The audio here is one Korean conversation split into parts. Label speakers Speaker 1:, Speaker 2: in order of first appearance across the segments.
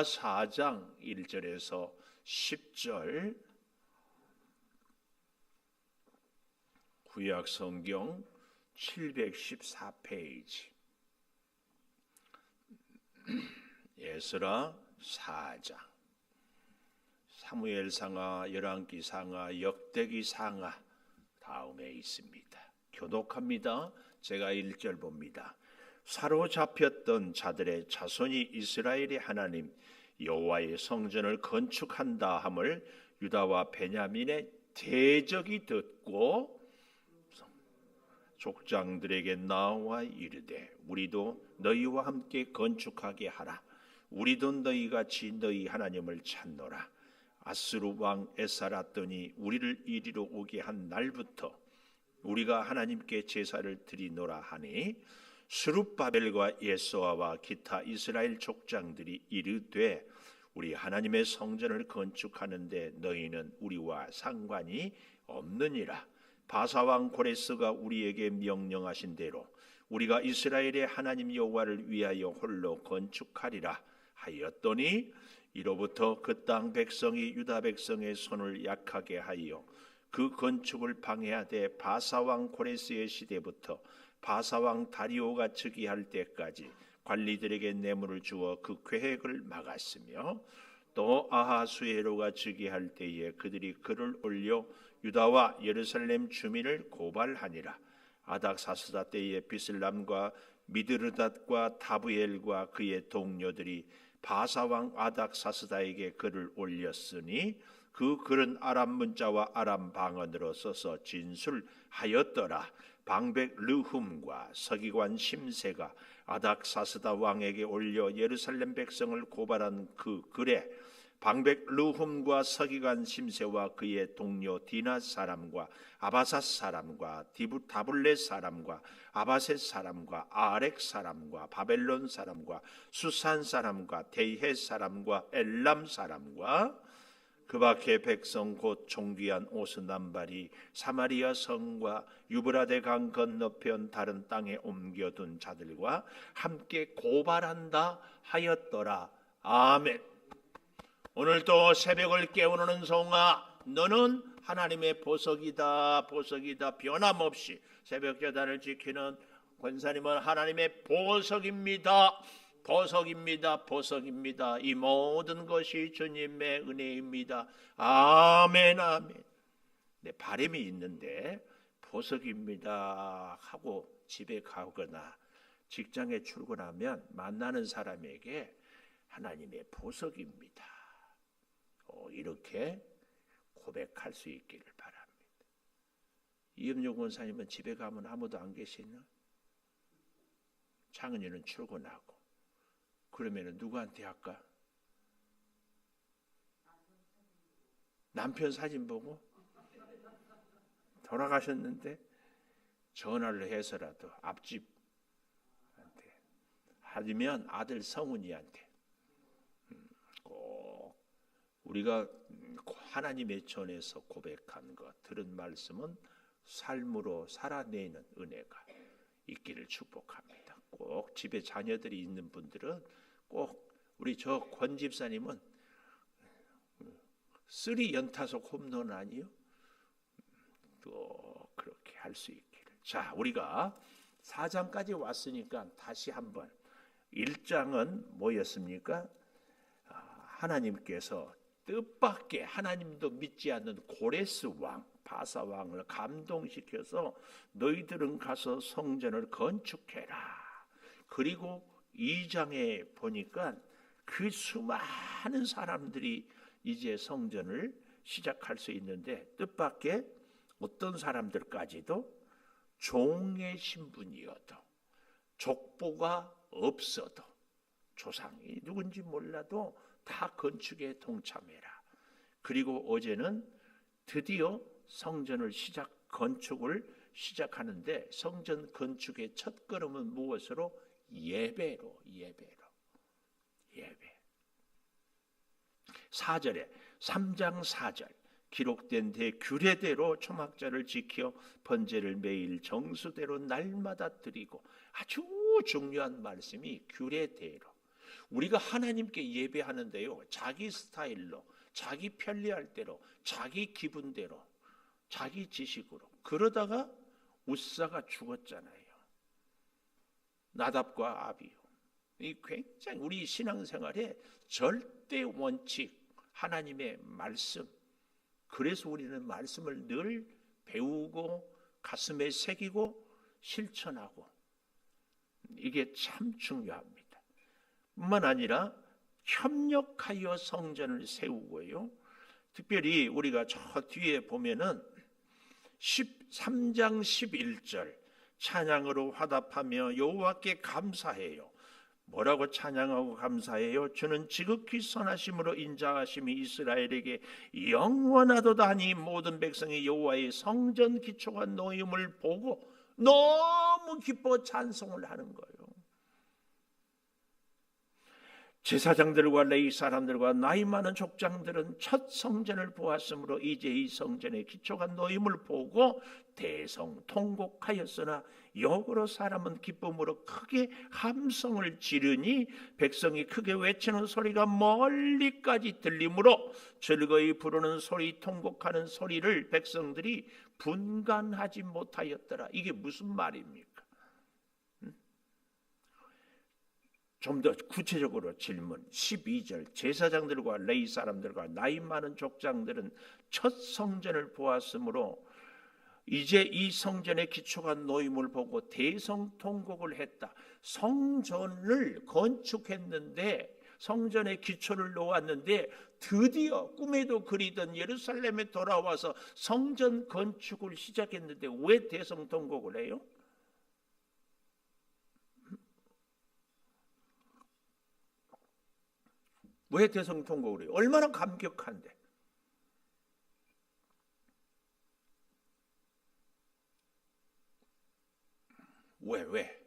Speaker 1: 4장 1절에서 10절 구약 성경 714페이지 에스라 4장 사무엘상하, 열왕기상하, 역대기상하 다음에 있습니다. 교독합니다. 제가 1절 봅니다. 사로잡혔던 자들의 자손이 이스라엘의 하나님 여호와의 성전을 건축한다 함을 유다와 베냐민의 대적이 듣고 족장들에게 나와 이르되 우리도 너희와 함께 건축하게 하라. 우리도 너희같이 너희 하나님을 찾노라. 아스루 왕 에사라더니 우리를 이리로 오게 한 날부터 우리가 하나님께 제사를 드리노라 하니 스룹바벨과 예수아와 기타 이스라엘 족장들이 이르되 우리 하나님의 성전을 건축하는데 너희는 우리와 상관이 없느니라. 바사왕 고레스가 우리에게 명령하신 대로 우리가 이스라엘의 하나님 여호와를 위하여 홀로 건축하리라 하였더니 이로부터 그 땅 백성이 유다 백성의 손을 약하게 하여 그 건축을 방해하되 바사왕 고레스의 시대부터 바사왕 다리오가 즉위할 때까지 관리들에게 뇌물을 주어 그 계획을 막았으며 또 아하수에로가 즉위할 때에 그들이 글을 올려 유다와 예루살렘 주민을 고발하니라. 아닥사스다 때에 비슬람과 미드르닷과 타브엘과 그의 동료들이 바사왕 아닥사스다에게 글을 올렸으니 그 글은 아람 문자와 아람 방언으로 써서 진술하였더라. 방백 르훔과 서기관 심세가 아닥사스다 왕에게 올려 예루살렘 백성을 고발한 그 글에 방백 르훔과 서기관 심세와 그의 동료 디나 사람과 아바삿 사람과 다블렛 사람과 아바셋 사람과 아렉 사람과 바벨론 사람과 수산 사람과 데이헷 사람과 엘람 사람과 그 밖에 백성 곧 종귀한 오스남발이 사마리아 성과 유브라데 강 건너편 다른 땅에 옮겨둔 자들과 함께 고발한다 하였더라. 아멘. 오늘도 새벽을 깨우는 성아, 너는 하나님의 보석이다. 보석이다. 변함없이 새벽 제단을 지키는 권사님은 하나님의 보석입니다. 보석입니다. 보석입니다. 이 모든 것이 주님의 은혜입니다. 아멘 아멘. 내 바람이 있는데 보석입니다 하고 집에 가거나 직장에 출근하면 만나는 사람에게 하나님의 보석입니다. 이렇게 고백할 수 있기를 바랍니다. 이음용 권사님은 집에 가면 아무도 안 계시나? 창은이는 출근하고 그러면 누구한테 할까? 남편 사진 보고 돌아가셨는데 전화를 해서라도 앞집한테 하면 아들 성훈이한테 꼭 우리가 하나님의 전에서 고백한 것 들은 말씀은 삶으로 살아내는 은혜가 있기를 축복합니다. 꼭 집에 자녀들이 있는 분들은 꼭 우리 저 권 집사님은 쓰리 연타석 홈런 아니요? 또 그렇게 할 수 있기를. 자, 우리가 4장까지 왔으니까 다시 한번 1장은 뭐였습니까? 하나님께서 뜻밖의 하나님도 믿지 않는 고레스 왕 바사 왕을 감동시켜서 너희들은 가서 성전을 건축해라. 그리고 2장에 보니까 그 수많은 사람들이 이제 성전을 시작할 수 있는데 뜻밖의 어떤 사람들까지도 종의 신분이어도 족보가 없어도 조상이 누군지 몰라도 다 건축에 동참해라. 그리고 어제는 드디어 성전을 건축을 시작하는데 성전 건축의 첫 걸음은 무엇으로? 예배로. 4절에 3장 4절 기록된 규례대로 초막절을 지켜 번제를 매일 정수대로 날마다 드리고 아주 중요한 말씀이 규례대로 우리가 하나님께 예배하는데요, 자기 스타일로, 자기 편리할 대로, 자기 기분대로, 자기 지식으로 그러다가 우사가 죽었잖아요. 나답과 아비요. 이 굉장히 우리 신앙생활의 절대 원칙, 하나님의 말씀. 그래서 우리는 말씀을 늘 배우고 가슴에 새기고 실천하고, 이게 참 중요합니다. 뿐만 아니라 협력하여 성전을 세우고요, 특별히 우리가 저 뒤에 보면은 13장 11절 찬양으로 화답하며 여호와께 감사해요. 뭐라고 찬양하고 감사해요? 주는 지극히 선하심으로 인자하심이 이스라엘에게 영원하도다 하니 모든 백성이 여호와의 성전 기초가 놓임을 보고 너무 기뻐 찬송을 하는 거예요. 제사장들과 레위 사람들과 나이 많은 족장들은 첫 성전을 보았으므로 이제 이 성전의 기초가 놓임을 보고 대성통곡하였으나 역으로 사람은 기쁨으로 크게 함성을 지르니 백성이 크게 외치는 소리가 멀리까지 들리므로 즐거이 부르는 소리, 통곡하는 소리를 백성들이 분간하지 못하였더라. 이게 무슨 말입니까? 좀 더 구체적으로 질문 12절 제사장들과 레위 사람들과 나이 많은 족장들은 첫 성전을 보았으므로 이제 이 성전의 기초가 놓임을 보고 대성통곡을 했다. 성전을 건축했는데, 성전의 기초를 놓았는데 드디어 꿈에도 그리던 예루살렘에 돌아와서 성전 건축을 시작했는데 왜 대성통곡을 해요? 왜 대성통곡을 해요? 얼마나 감격한데. 왜?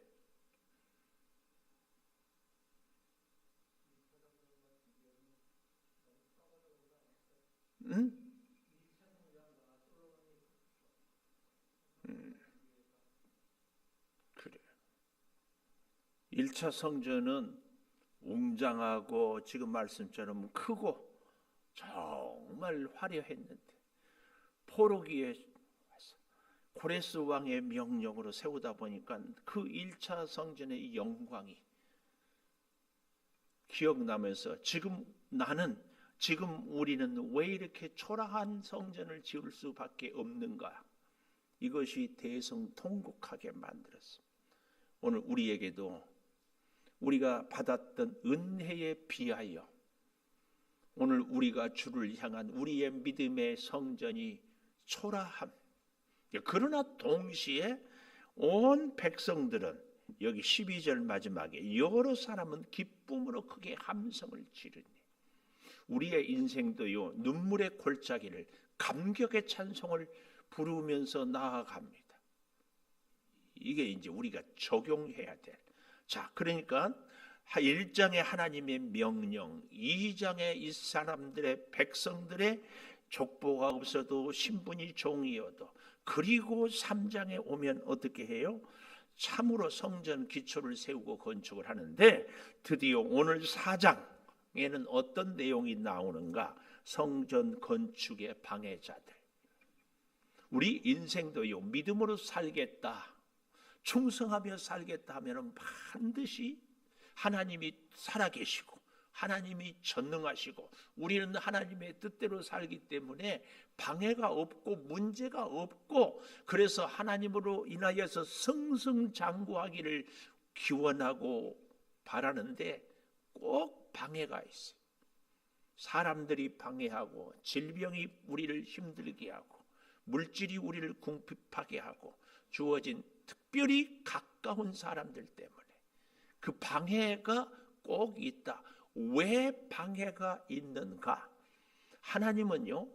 Speaker 1: 응? 그래. 1차 성전은 웅장하고 지금 말씀처럼 크고 정말 화려했는데 포로기에 고레스 왕의 명령으로 세우다 보니까 그 1차 성전의 영광이 기억나면서 지금 우리는 왜 이렇게 초라한 성전을 지을 수밖에 없는가? 이것이 대성통곡하게 만들었습니다. 오늘 우리에게도 우리가 받았던 은혜에 비하여 오늘 우리가 주를 향한 우리의 믿음의 성전이 초라함. 그러나 동시에 온 백성들은 여기 12절 마지막에 여러 사람은 기쁨으로 크게 함성을 지르니, 우리의 인생도요 눈물의 골짜기를 감격의 찬송을 부르면서 나아갑니다. 이게 이제 우리가 적용해야 될. 자, 그러니까 1장의 하나님의 명령, 2장의 이 사람들의 백성들의 족보가 없어도 신분이 종이어도, 그리고 3장에 오면 어떻게 해요? 참으로 성전 기초를 세우고 건축을 하는데, 드디어 오늘 4장에는 어떤 내용이 나오는가? 성전 건축의 방해자들. 우리 인생도요 믿음으로 살겠다, 충성하며 살겠다 하면 반드시 하나님이 살아계시고 하나님이 전능하시고 우리는 하나님의 뜻대로 살기 때문에 방해가 없고 문제가 없고, 그래서 하나님으로 인하여서 승승장구하기를 기원하고 바라는데 꼭 방해가 있어요. 사람들이 방해하고, 질병이 우리를 힘들게 하고, 물질이 우리를 궁핍하게 하고, 주어진 특별히 가까운 사람들 때문에 그 방해가 꼭 있다. 왜 방해가 있는가? 하나님은요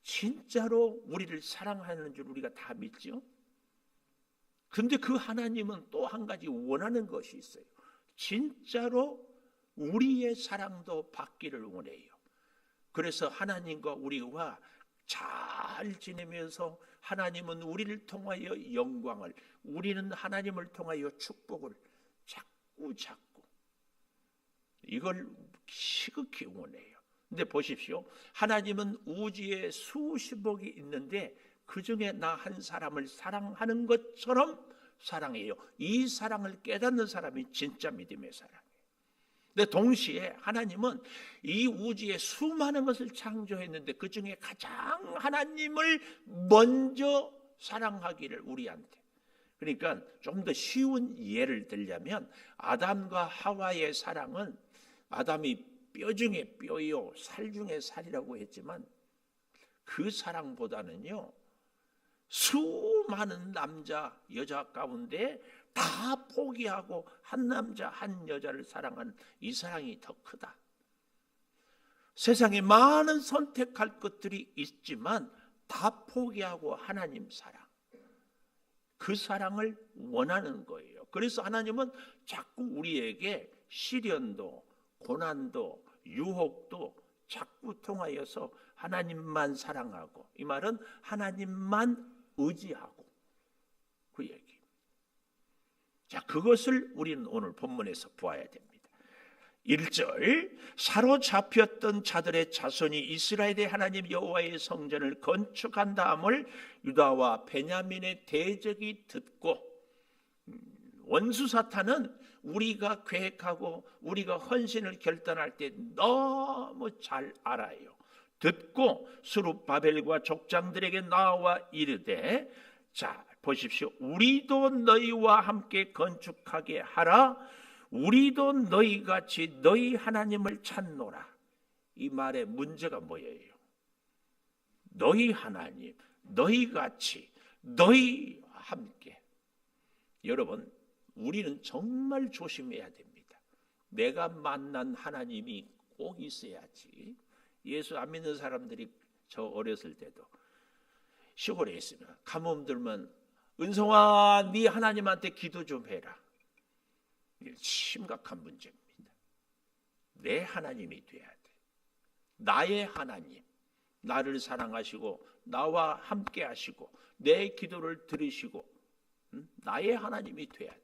Speaker 1: 진짜로 우리를 사랑하는 줄 우리가 다 믿죠. 그런데 그 하나님은 또 한 가지 원하는 것이 있어요. 진짜로 우리의 사랑도 받기를 원해요. 그래서 하나님과 우리가 잘 지내면서 하나님은 우리를 통하여 영광을, 우리는 하나님을 통하여 축복을 자꾸 이걸 시극히 응원해요. 근데 보십시오. 하나님은 우주에 수십억이 있는데 그 중에 나 한 사람을 사랑하는 것처럼 사랑해요. 이 사랑을 깨닫는 사람이 진짜 믿음의 사랑이에요. 근데 동시에 하나님은 이 우주에 수많은 것을 창조했는데 그 중에 가장 하나님을 먼저 사랑하기를 우리한테. 그러니까 좀 더 쉬운 예를 들자면 아담과 하와의 사랑은 아담이 뼈 중에 뼈요 살 중에 살이라고 했지만 그 사랑보다는요 수많은 남자 여자 가운데 다 포기하고 한 남자 한 여자를 사랑하는 이 사랑이 더 크다. 세상에 많은 선택할 것들이 있지만 다 포기하고 하나님 사랑, 그 사랑을 원하는 거예요. 그래서 하나님은 자꾸 우리에게 시련도 고난도 유혹도 자꾸 통하여서 하나님만 사랑하고, 이 말은 하나님만 의지하고 그 얘기. 자, 그것을 우리는 오늘 본문에서 보아야 됩니다. 1절, 사로잡혔던 자들의 자손이 이스라엘의 하나님 여호와의 성전을 건축한 다음을 유다와 베냐민의 대적이 듣고, 원수 사탄은 우리가 계획하고 우리가 헌신을 결단할 때 너무 잘 알아요. 듣고 스룹바벨과 족장들에게 나와 이르되, 자 보십시오. 우리도 너희와 함께 건축하게 하라. 우리도 너희같이 너희 하나님을 찾노라. 이 말의 문제가 뭐예요? 너희 하나님, 너희같이, 너희와 함께. 여러분, 우리는 정말 조심해야 됩니다. 내가 만난 하나님이 꼭 있어야지. 예수 안 믿는 사람들이 저 어렸을 때도 시골에 있으면 가뭄 들면 은성아 네 하나님한테 기도 좀 해라. 이게 심각한 문제입니다. 내 하나님이 돼야 돼. 나의 하나님, 나를 사랑하시고 나와 함께 하시고 내 기도를 들으시고 나의 하나님이 돼야 돼.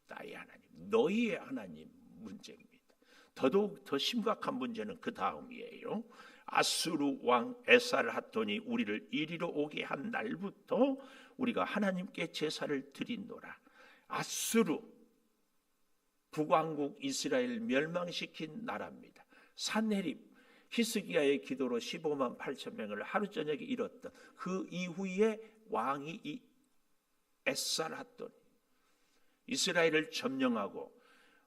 Speaker 1: 나의 하나님, 너희의 하나님 문제입니다. 더더욱 더 심각한 문제는 그 다음이에요. 아수르 왕 에살핫돈이 우리를 이리로 오게 한 날부터 우리가 하나님께 제사를 드리노라. 아수르, 북왕국 이스라엘 멸망시킨 나라입니다. 산헤립, 히스기야의 기도로 15만 8천 명을 하루 저녁에 잃었던 그 이후에 왕이 이 에살핫돈, 이스라엘을 점령하고,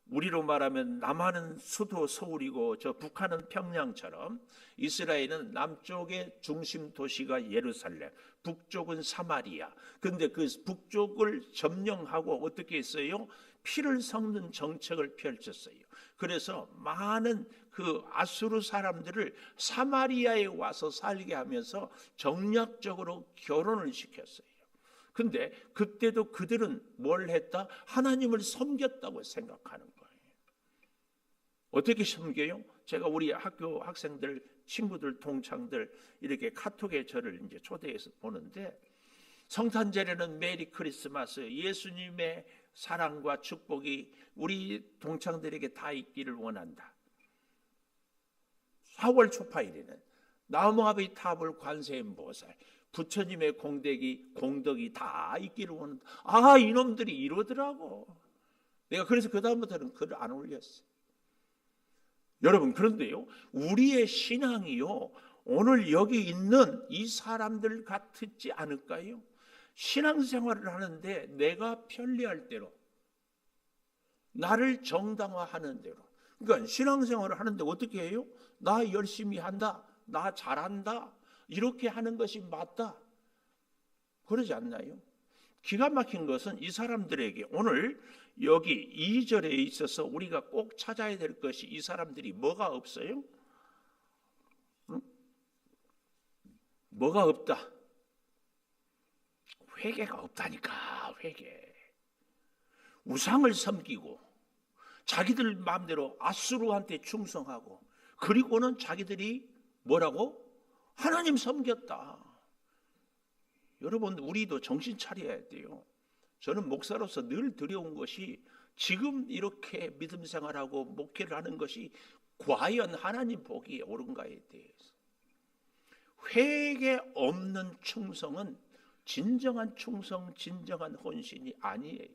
Speaker 1: 우리로 말하면 남한은 수도 서울이고 저 북한은 평양처럼 이스라엘은 남쪽의 중심 도시가 예루살렘, 북쪽은 사마리아. 근데 그 북쪽을 점령하고 어떻게 했어요? 피를 섞는 정책을 펼쳤어요. 그래서 많은 그 아수르 사람들을 사마리아에 와서 살게 하면서 정략적으로 결혼을 시켰어요. 근데 그때도 그들은 뭘 했다? 하나님을 섬겼다고 생각하는 거예요. 어떻게 섬겨요? 제가 우리 학교 학생들, 친구들, 동창들 이렇게 카톡에 저를 이제 초대해서 보는데, 성탄절에는 메리 크리스마스, 예수님의 사랑과 축복이 우리 동창들에게 다 있기를 원한다. 4월 초파일에는 나무아비 타불 관세음보살, 부처님의 공덕이 다 있기를 원한다. 아, 이놈들이 이러더라고. 내가 그래서 그 다음부터는 글을 안 올렸어. 여러분, 그런데요, 우리의 신앙이요, 오늘 여기 있는 이 사람들 같지 않을까요? 신앙생활을 하는데 내가 편리할 대로, 나를 정당화하는 대로. 그러니까 신앙생활을 하는데 어떻게 해요? 나 열심히 한다, 나 잘한다, 이렇게 하는 것이 맞다, 그러지 않나요? 기가 막힌 것은 이 사람들에게 오늘 여기 2절에 있어서 우리가 꼭 찾아야 될 것이, 이 사람들이 뭐가 없어요? 뭐가 없다? 회개가 없다니까. 회개. 우상을 섬기고 자기들 마음대로 아수르한테 충성하고, 그리고는 자기들이 뭐라고? 하나님 섬겼다. 여러분, 우리도 정신 차려야 돼요. 저는 목사로서 늘 두려운 것이 지금 이렇게 믿음 생활하고 목회를 하는 것이 과연 하나님 보기에 옳은가에 대해서 회개 없는 충성은 진정한 충성, 진정한 헌신이 아니에요.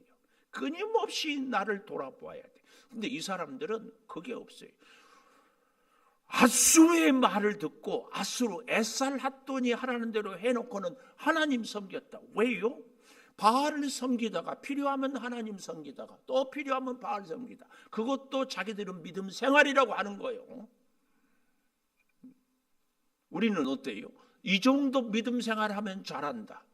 Speaker 1: 끊임없이 나를 돌아보아야 돼. 근데 이 사람들은 그게 없어요. 아수르의 말을 듣고 아수르 에살핫돈이 하라는 대로 해놓고는 하나님 섬겼다. 왜요? 바알을 섬기다가 필요하면 하나님 섬기다가 또 필요하면 바알 섬기다. 그것도 자기들은 믿음 생활이라고 하는 거예요. 우리는 어때요? 이 정도 믿음 생활하면 잘한다.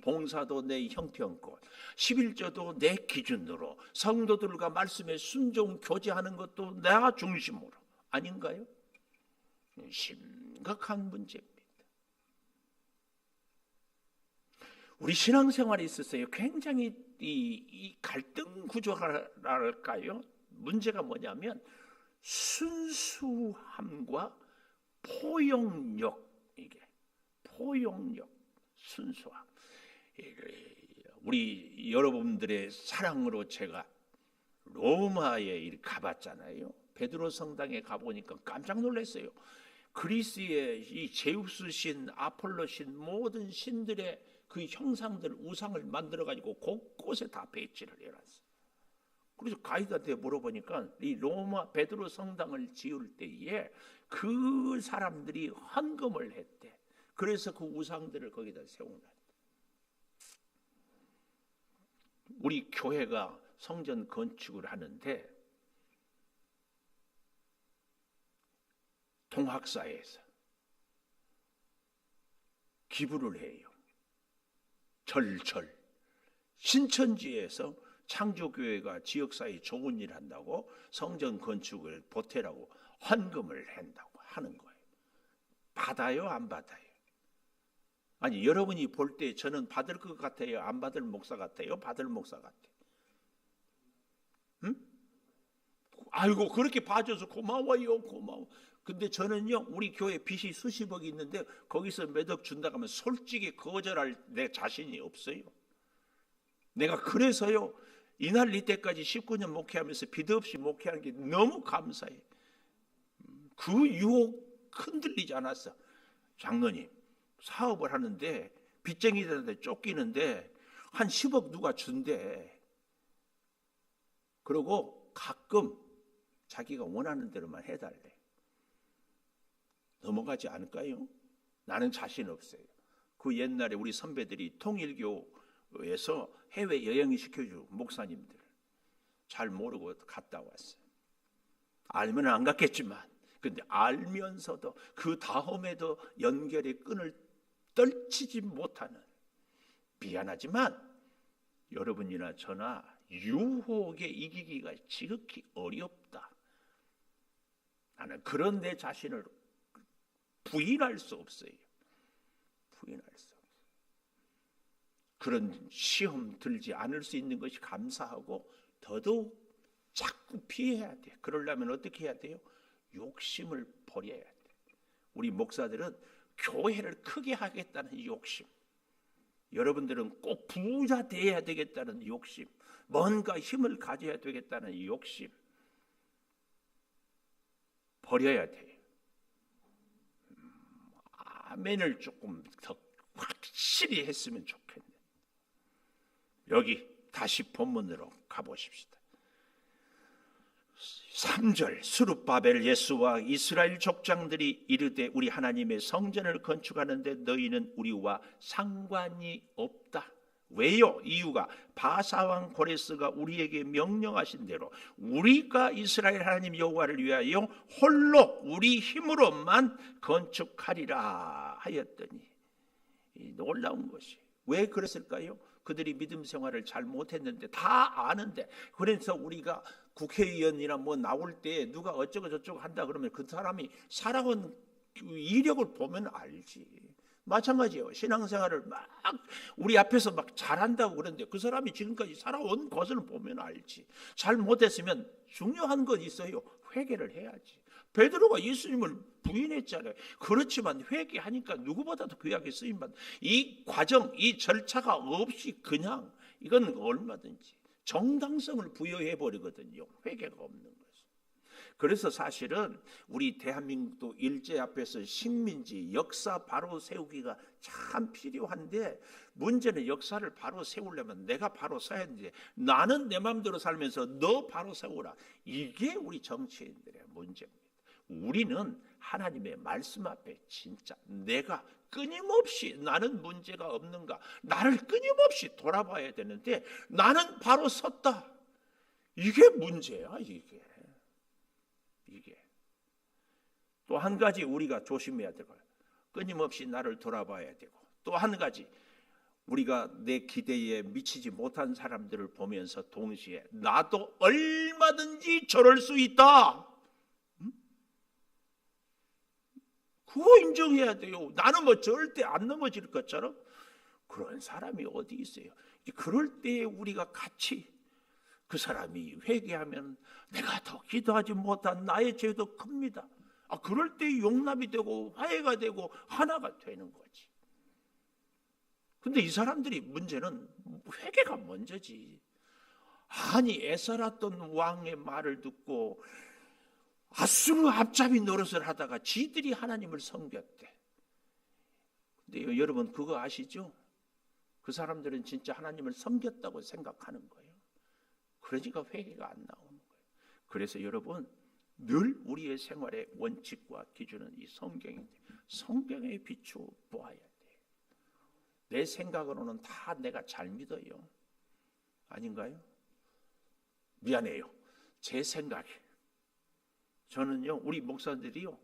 Speaker 1: 봉사도 내 형편껏, 11조도 내 기준으로, 성도들과 말씀에 순종 교제하는 것도 내가 중심으로. 아닌가요? 심각한 문제입니다. 우리 신앙생활에 있어서요, 굉장히 이 갈등 구조랄까요? 문제가 뭐냐면 순수함과 포용력, 이게 포용력, 순수함. 우리 여러분들의 사랑으로 제가 로마에 가봤잖아요. 베드로 성당에 가보니까 깜짝 놀랐어요. 그리스의 이 제우스 신, 아폴로 신, 모든 신들의 그 형상들, 우상을 만들어가지고 곳곳에 다 배치를 해놨어요. 그래서 가이드한테 물어보니까 이 로마 베드로 성당을 지을 때에 그 사람들이 헌금을 했대. 그래서 그 우상들을 거기다 세워놨대. 우리 교회가 성전 건축을 하는데 동학사에서 기부를 해요. 절절. 신천지에서 창조교회가 지역사회에 좋은 일 한다고 성전 건축을 보태라고 헌금을 한다고 하는 거예요. 받아요? 안 받아요? 아니, 여러분이 볼 때 저는 받을 것 같아요? 안 받을 목사 같아요? 받을 목사 같아요? 응? 아이고, 그렇게 봐줘서 고마워요. 고마워. 근데 저는요, 우리 교회 빚이 수십억이 있는데 거기서 몇 억 준다고 하면 솔직히 거절할 내 자신이 없어요. 내가 그래서요, 이날 이때까지 19년 목회하면서 빚 없이 목회하는 게 너무 감사해. 그 유혹 흔들리지 않았어. 장로님, 사업을 하는데 빚쟁이들한테 쫓기는데 한 10억 누가 준대. 그리고 가끔 자기가 원하는 대로만 해달래. 넘어가지 않을까요? 나는 자신 없어요. 그 옛날에 우리 선배들이 통일교에서 해외 여행 시켜주고 목사님들 잘 모르고 갔다 왔어요. 알면 안 갔겠지만, 근데 알면서도 그 다음에도 연결의 끈을 떨치지 못하는, 미안하지만 여러분이나 저나 유혹에 이기기가 지극히 어렵다. 나는 그런 내 자신을 부인할 수 없어요. 부인할 수 없어요. 그런 시험 들지 않을 수 있는 것이 감사하고 더더욱 자꾸 피해야 돼. 그러려면 어떻게 해야 돼요? 욕심을 버려야 돼. 우리 목사들은 교회를 크게 하겠다는 욕심, 여러분들은 꼭 부자 돼야 되겠다는 욕심, 뭔가 힘을 가져야 되겠다는 욕심 버려야 돼요. 아멘을 조금 더 확실히 했으면 좋겠네. 여기 다시 본문으로 가보십시다. 3절, 스룹바벨 예수와 이스라엘 족장들이 이르되 우리 하나님의 성전을 건축하는데 너희는 우리와 상관이 없다. 왜요? 이유가 바사왕 고레스가 우리에게 명령하신 대로 우리가 이스라엘 하나님 여호와를 위하여 홀로 우리 힘으로만 건축하리라 하였더니, 놀라운 것이 왜 그랬을까요? 그들이 믿음 생활을 잘 못했는데, 다 아는데. 그래서 우리가 국회의원이나 뭐 나올 때 누가 어쩌고 저쩌고 한다 그러면 그 사람이 살아온 이력을 보면 알지. 마찬가지예요. 신앙생활을 막 우리 앞에서 막 잘한다고 그러는데 그 사람이 지금까지 살아온 것을 보면 알지. 잘 못했으면 중요한 건 있어요. 회개를 해야지. 베드로가 예수님을 부인했잖아요. 그렇지만 회개하니까 누구보다도 귀하게 쓰임받는 이 과정, 이 절차가 없이 그냥, 이건 얼마든지 정당성을 부여해 버리거든요. 회개가 없는 것은. 그래서 사실은 우리 대한민국도 일제 앞에서 식민지 역사 바로 세우기가 참 필요한데, 문제는 역사를 바로 세우려면 내가 바로 서야 되는데, 나는 내 마음대로 살면서 너 바로 세우라. 이게 우리 정치인들의 문제입니다. 우리는 하나님의 말씀 앞에 진짜 내가 끊임없이 나는 문제가 없는가, 나를 끊임없이 돌아봐야 되는데, 나는 바로 섰다. 이게 문제야. 이게 또 한 가지 우리가 조심해야 될 거예요. 끊임없이 나를 돌아봐야 되고, 또 한 가지 우리가 내 기대에 미치지 못한 사람들을 보면서 동시에 나도 얼마든지 저럴 수 있다. 그거 인정해야 돼요. 나는 뭐 절대 안 넘어질 것처럼. 그런 사람이 어디 있어요. 그럴 때 우리가 같이, 그 사람이 회개하면 내가 더 기도하지 못한 나의 죄도 큽니다. 그럴 때 용납이 되고 화해가 되고 하나가 되는 거지. 근데 이 사람들이 문제는 회개가 먼저지. 아니, 에사랐던 왕의 말을 듣고 아수르 앞잡이 노릇을 하다가 지들이 하나님을 섬겼대. 근데 여러분 그거 아시죠? 그 사람들은 진짜 하나님을 섬겼다고 생각하는 거예요. 그러니까 회개가 안 나오는 거예요. 그래서 여러분 늘 우리의 생활의 원칙과 기준은 이 성경인데, 성경에 비추어 보아야 돼요. 내 생각으로는 다 내가 잘 믿어요. 아닌가요? 미안해요. 제 생각에 저는요, 우리 목사들이요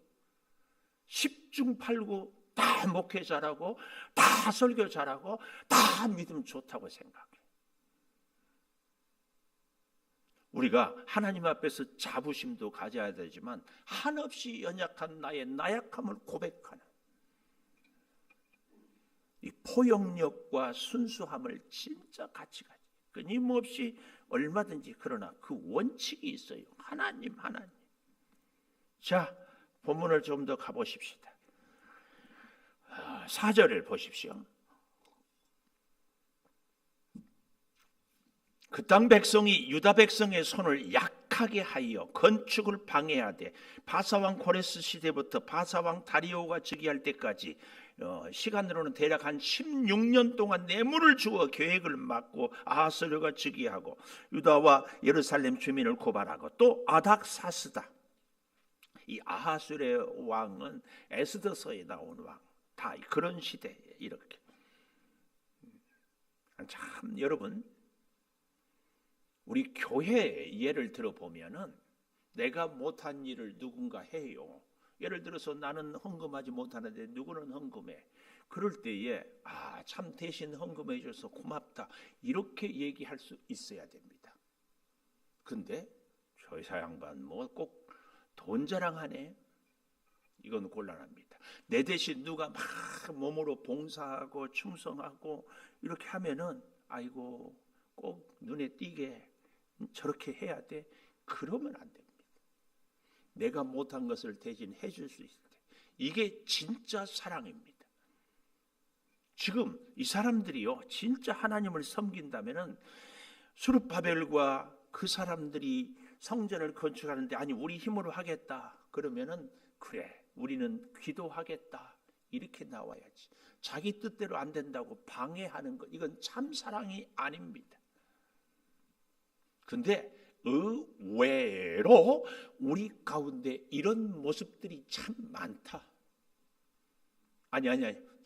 Speaker 1: 10중 8구 다 목회 잘하고 다 설교 잘하고 다 믿음 좋다고 생각해요. 우리가 하나님 앞에서 자부심도 가져야 되지만 한없이 연약한 나의 나약함을 고백하는 이 포용력과 순수함을 진짜 같이 가지. 끊임없이 얼마든지, 그러나 그 원칙이 있어요. 하나님. 자, 본문을 좀 더 가보십시다. 4절을 보십시오. 그 땅 백성이 유다 백성의 손을 약하게 하여 건축을 방해하되, 바사왕 고레스 시대부터 바사왕 다리오가 즉위할 때까지 시간으로는 대략 한 16년 동안 뇌물을 주어 계획을 막고 아하스랴가 즉위하고 유다와 예루살렘 주민을 고발하고, 또 아닥사스다, 이 아하스랴 왕은 에스더서에 나온 왕, 다 그런 시대에 이렇게. 참 여러분, 우리 교회 예를 들어보면은 내가 못한 일을 누군가 해요. 예를 들어서 나는 헌금하지 못하는데 누구는 헌금해. 그럴 때에 참 대신 헌금해 줘서 고맙다, 이렇게 얘기할 수 있어야 됩니다. 근데 저 양반 뭐 꼭 돈 자랑하네. 이건 곤란합니다. 내 대신 누가 막 몸으로 봉사하고 충성하고 이렇게 하면은 아이고 꼭 눈에 띄게 저렇게 해야 돼. 그러면 안 됩니다. 내가 못한 것을 대신 해줄 수 있을 때, 이게 진짜 사랑입니다. 지금 이 사람들이요 진짜 하나님을 섬긴다면은 수르바벨과 그 사람들이 성전을 건축하는데, 아니 우리 힘으로 하겠다 그러면은 그래 우리는 기도하겠다 이렇게 나와야지. 자기 뜻대로 안 된다고 방해하는 것, 이건 참 사랑이 아닙니다. 근데 의외로 우리 가운데 이런 모습들이 참 많다. 아니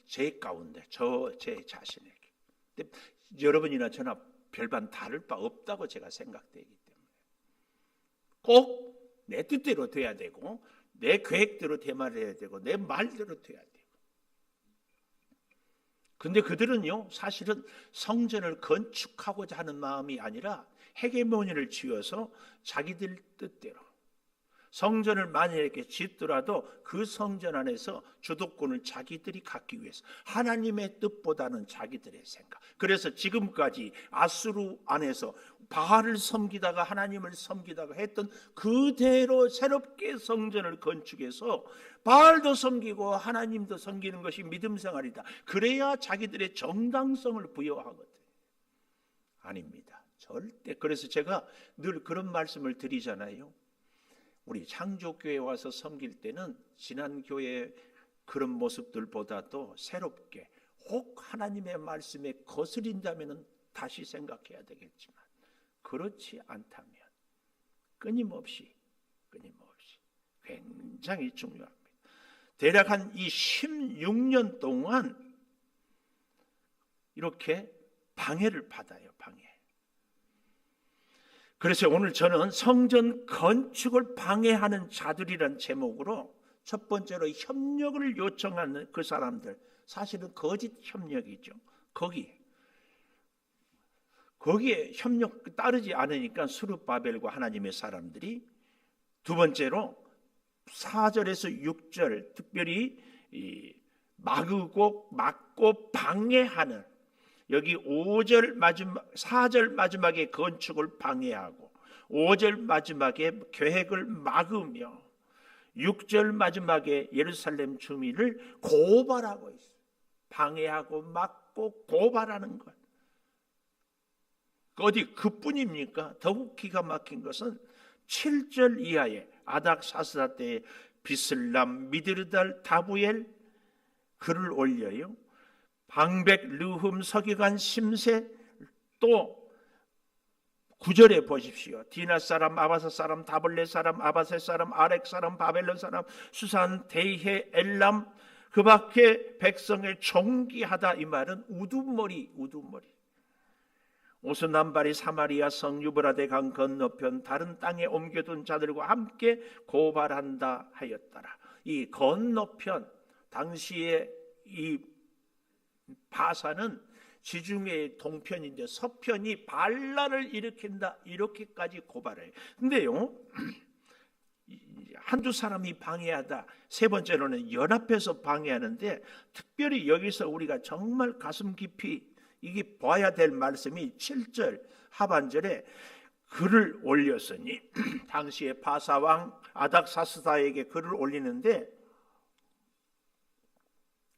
Speaker 1: 제 가운데, 제 자신에게. 근데 여러분이나 저나 별반 다를 바 없다고 제가 생각되기 때문에 꼭 내 뜻대로 돼야 되고, 내 계획대로 대말해야 되고, 내 말대로 돼야 되고. 근데 그들은요 사실은 성전을 건축하고자 하는 마음이 아니라 헤게모니를 쥐어서 자기들 뜻대로 성전을 만약에 짓더라도 그 성전 안에서 주도권을 자기들이 갖기 위해서, 하나님의 뜻보다는 자기들의 생각. 그래서 지금까지 아수르 안에서 바알을 섬기다가 하나님을 섬기다가 했던 그대로 새롭게 성전을 건축해서 바알도 섬기고 하나님도 섬기는 것이 믿음 생활이다. 그래야 자기들의 정당성을 부여하거든. 아닙니다. 절대. 그래서 제가 늘 그런 말씀을 드리잖아요. 우리 창조교회 와서 섬길 때는 지난 교회 그런 모습들보다도 새롭게 혹 하나님의 말씀에 거스린다면 다시 생각해야 되겠지만, 그렇지 않다면 끊임없이 굉장히 중요합니다. 대략 한 이 16년 동안 이렇게 방해를 받아요. 방해. 그래서 오늘 저는 성전 건축을 방해하는 자들이란 제목으로 첫 번째로 협력을 요청하는 그 사람들, 사실은 거짓 협력이죠. 거기에 협력 따르지 않으니까 스룹바벨과 하나님의 사람들이, 두 번째로 4절에서 6절 특별히 막고 방해하는, 여기 4절 마지막에 건축을 방해하고 5절 마지막에 계획을 막으며 6절 마지막에 예루살렘 주민을 고발하고 있어요. 방해하고 막고 고발하는 것. 어디 그뿐입니까? 더욱 기가 막힌 것은 7절 이하에 아닥사스다 때에 비슬람, 미드르달, 다부엘 글을 올려요. 방백, 르흠, 서기관, 심세, 또 9절에 보십시오. 디나 사람, 아바사 사람, 다블레 사람, 아바세 사람, 아렉 사람, 바벨론 사람, 수산, 데이헤, 엘람, 그 밖에 백성을 종기하다. 이 말은 우두머리. 오스남발이 사마리아 성 유브라데 강 건너편 다른 땅에 옮겨둔 자들과 함께 고발한다 하였더라. 이 건너편, 당시에 이 바사는 지중해의 동편인데 서편이 반란을 일으킨다, 이렇게까지 고발해요. 근데요, 한두 사람이 방해하다, 세 번째로는 연합해서 방해하는데, 특별히 여기서 우리가 정말 가슴 깊이 이게 봐야 될 말씀이 7절 하반절에 글을 올렸으니, 당시에 바사왕 아닥사스다에게 글을 올리는데,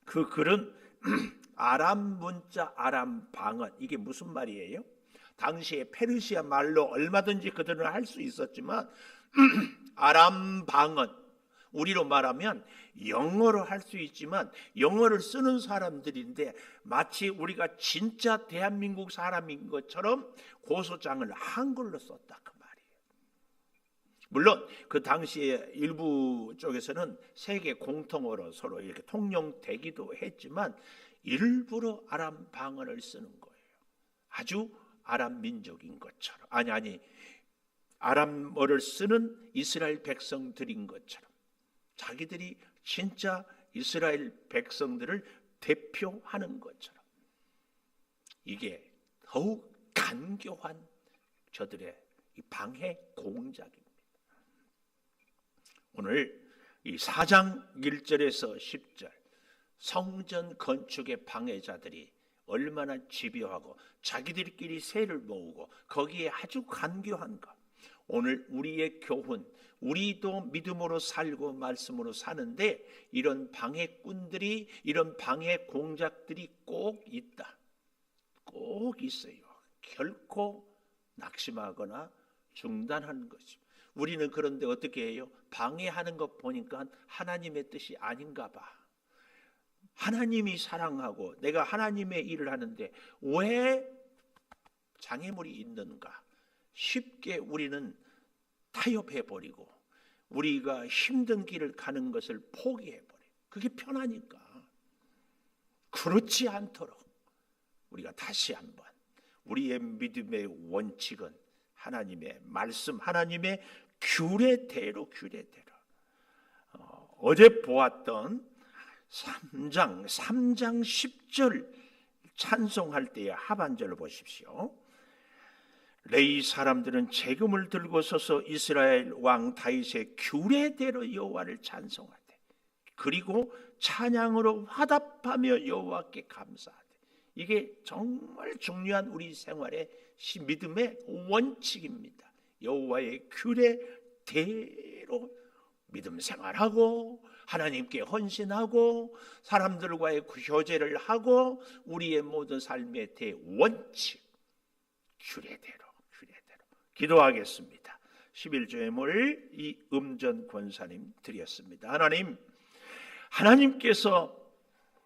Speaker 1: 그 글은 아람 문자, 아람 방언, 이게 무슨 말이에요? 당시에 페르시아 말로 얼마든지 그들은 할 수 있었지만 아람 방언, 우리로 말하면 영어로 할 수 있지만 영어를 쓰는 사람들인데 마치 우리가 진짜 대한민국 사람인 것처럼 고소장을 한글로 썼다, 그 말이에요. 물론 그 당시에 일부 쪽에서는 세계 공통어로 서로 이렇게 통용되기도 했지만 일부러 아람 방언을 쓰는 거예요. 아주 아람 민족인 것처럼, 아니 아람어를 쓰는 이스라엘 백성들인 것처럼, 자기들이 진짜 이스라엘 백성들을 대표하는 것처럼, 이게 더욱 간교한 저들의 이 방해 공작입니다. 오늘 이 4장 1절에서 10절 성전 건축의 방해자들이 얼마나 집요하고 자기들끼리 세를 모으고 거기에 아주 간교한 것. 오늘 우리의 교훈, 우리도 믿음으로 살고 말씀으로 사는데 이런 방해꾼들이, 이런 방해 공작들이 꼭 있다. 꼭 있어요. 결코 낙심하거나 중단하는 거죠. 우리는 그런데 어떻게 해요? 방해하는 것 보니까 하나님의 뜻이 아닌가 봐. 하나님이 사랑하고 내가 하나님의 일을 하는데 왜 장애물이 있는가? 쉽게 우리는 타협해버리고 우리가 힘든 길을 가는 것을 포기해버려요. 그게 편하니까. 그렇지 않도록 우리가 다시 한번 우리의 믿음의 원칙은 하나님의 말씀, 하나님의 규례대로 어제 보았던 3장 10절 찬송할 때의 하반절을 보십시오. 레위 사람들은 재금을 들고 서서 이스라엘 왕 다윗의 규례대로 여호와를 찬송하되, 그리고 찬양으로 화답하며 여호와께 감사하되. 이게 정말 중요한 우리 생활의 믿음의 원칙입니다. 여호와의 규례대로 믿음 생활하고 하나님께 헌신하고 사람들과의 교제를 하고 우리의 모든 삶의 대원칙 규례대로 기도하겠습니다. 11조예물 이음전 권사님 드렸습니다. 하나님께서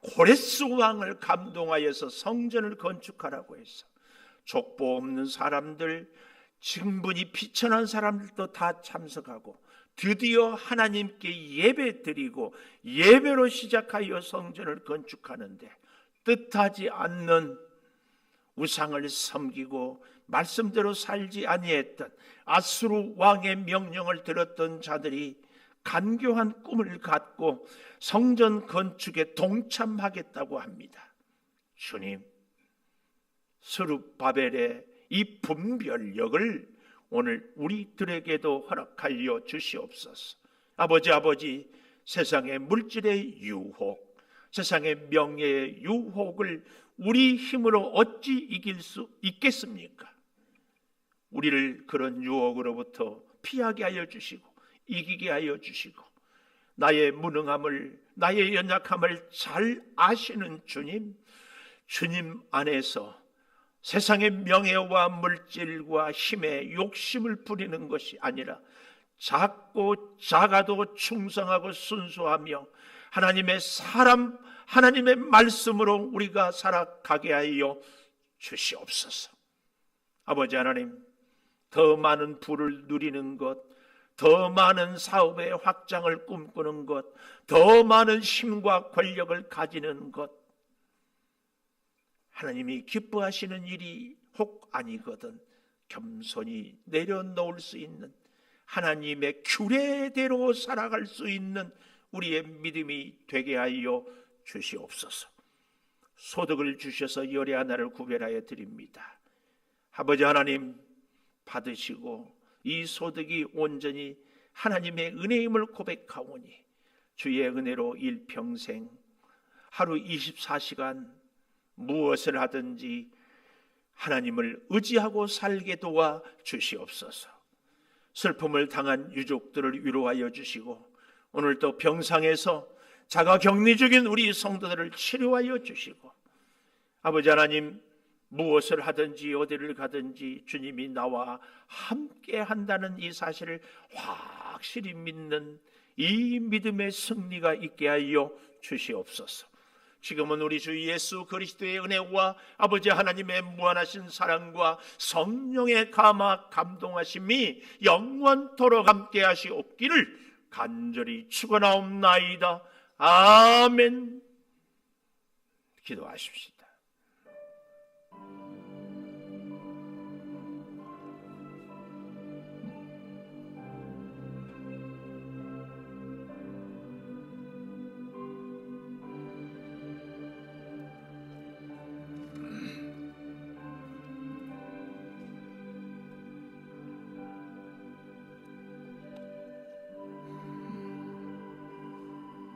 Speaker 1: 고레스 왕을 감동하여서 성전을 건축하라고 해서 족보 없는 사람들, 직분이 비천한 사람들도 다 참석하고 드디어 하나님께 예배 드리고 예배로 시작하여 성전을 건축하는데 뜻하지 않는 우상을 섬기고 말씀대로 살지 아니했던 아수르 왕의 명령을 들었던 자들이 간교한 꿈을 갖고 성전 건축에 동참하겠다고 합니다. 주님, 스룹바벨의 이 분별력을 오늘 우리들에게도 허락하여 주시옵소서. 아버지, 세상의 물질의 유혹, 세상의 명예의 유혹을 우리 힘으로 어찌 이길 수 있겠습니까? 우리를 그런 유혹으로부터 피하게 하여 주시고 이기게 하여 주시고 나의 무능함을, 나의 연약함을 잘 아시는 주님 안에서 세상의 명예와 물질과 힘에 욕심을 부리는 것이 아니라 작고 작아도 충성하고 순수하며 하나님의 말씀으로 우리가 살아가게 하여 주시옵소서. 아버지 하나님, 더 많은 부를 누리는 것, 더 많은 사업의 확장을 꿈꾸는 것, 더 많은 힘과 권력을 가지는 것, 하나님이 기뻐하시는 일이 혹 아니거든 겸손히 내려놓을 수 있는 하나님의 규례대로 살아갈 수 있는 우리의 믿음이 되게 하여 주시옵소서. 소득을 주셔서 열의 하나를 구별하여 드립니다. 아버지 하나님, 받으시고 이 소득이 온전히 하나님의 은혜임을 고백하오니 주의 은혜로 일평생 하루 24시간 무엇을 하든지 하나님을 의지하고 살게 도와 주시옵소서. 슬픔을 당한 유족들을 위로하여 주시고 오늘도 병상에서 자가격리 중인 우리 성도들을 치료하여 주시고 아버지 하나님, 무엇을 하든지 어디를 가든지 주님이 나와 함께 한다는 이 사실을 확실히 믿는 이 믿음의 승리가 있게 하여 주시옵소서. 지금은 우리 주 예수 그리스도의 은혜와 아버지 하나님의 무한하신 사랑과 성령의 감동하심이 영원토록 함께 하시옵기를 간절히 축원하옵나이다. 아멘. 기도하십시오.